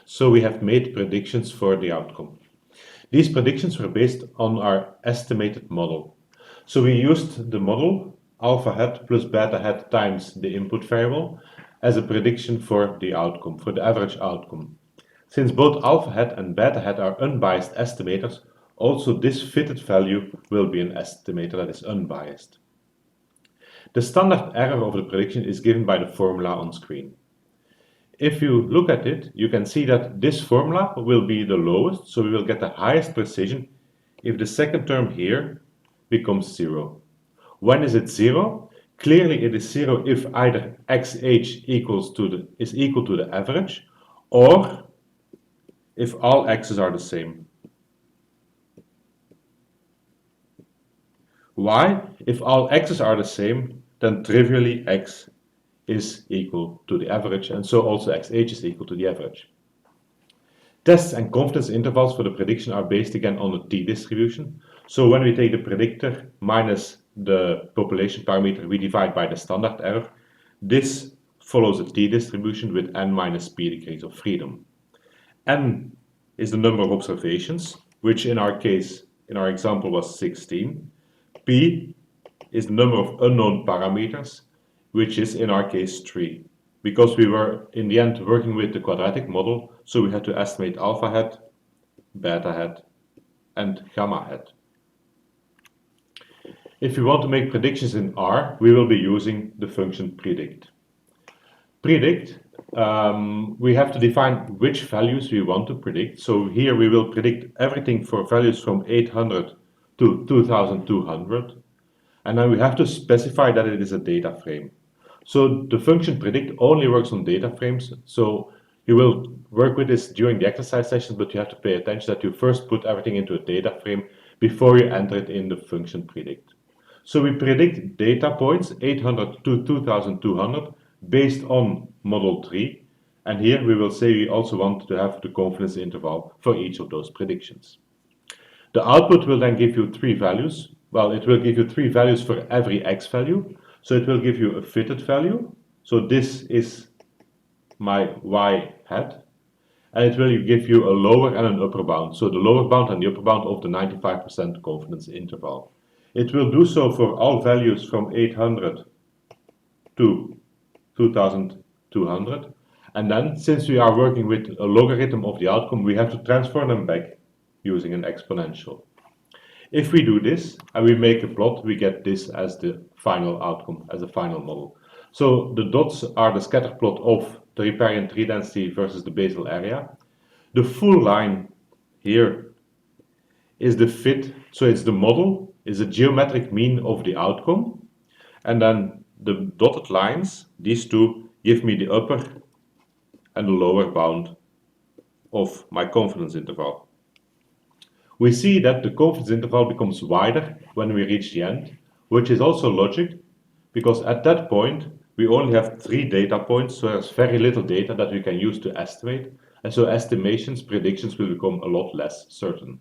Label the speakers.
Speaker 1: So we have made predictions for the outcome. These predictions were based on our estimated model. So we used the model alpha hat plus beta hat times the input variable as a prediction for the outcome, for the average outcome. Since both alpha hat and beta hat are unbiased estimators, also this fitted value will be an estimator that is unbiased. The standard error of the prediction is given by the formula on screen. If you look at it, you can see that this formula will be the lowest, so we will get the highest precision if the second term here becomes 0. When is it 0? Clearly it is 0 if either xh is equal to the average, or if all x's are the same. Why? If all x's are the same, then trivially x is equal to the average, and so also xh is equal to the average. Tests and confidence intervals for the prediction are based again on a t-distribution. So when we take the predictor minus the population parameter, we divide by the standard error. This follows a t-distribution with n minus p degrees of freedom. N is the number of observations, which in our case, in our example, was 16. P is the number of unknown parameters, which is in our case 3. Because we were in the end working with the quadratic model, so we had to estimate alpha hat, beta hat, and gamma hat. If we want to make predictions in R, we will be using the function predict. Predict, we have to define which values we want to predict. So here we will predict everything for values from 800 to 2200. And then we have to specify that it is a data frame. So the function predict only works on data frames. So you will work with this during the exercise sessions, but you have to pay attention that you first put everything into a data frame before you enter it in the function predict. So we predict data points 800 to 2200 based on model 3. And here we will say we also want to have the confidence interval for each of those predictions. The output will then give you 3 values. Well, it will give you 3 values for every x value. So it will give you a fitted value. So this is my y hat. And it will give you a lower and an upper bound. So the lower bound and the upper bound of the 95% confidence interval. It will do so for all values from 800 to 2200. And then, since we are working with a logarithm of the outcome, we have to transform them back using an exponential. If we do this and we make a plot, we get this as the final outcome, as a final model. So the dots are the scatter plot of the riparian tree density versus the basal area. The full line here is the fit, so it's the model, is a geometric mean of the outcome. And then the dotted lines, these two, give me the upper and the lower bound of my confidence interval. We see that the confidence interval becomes wider when we reach the end, which is also logic, because at that point we only have 3 data points, so there's very little data that we can use to estimate, and so estimations, predictions will become a lot less certain.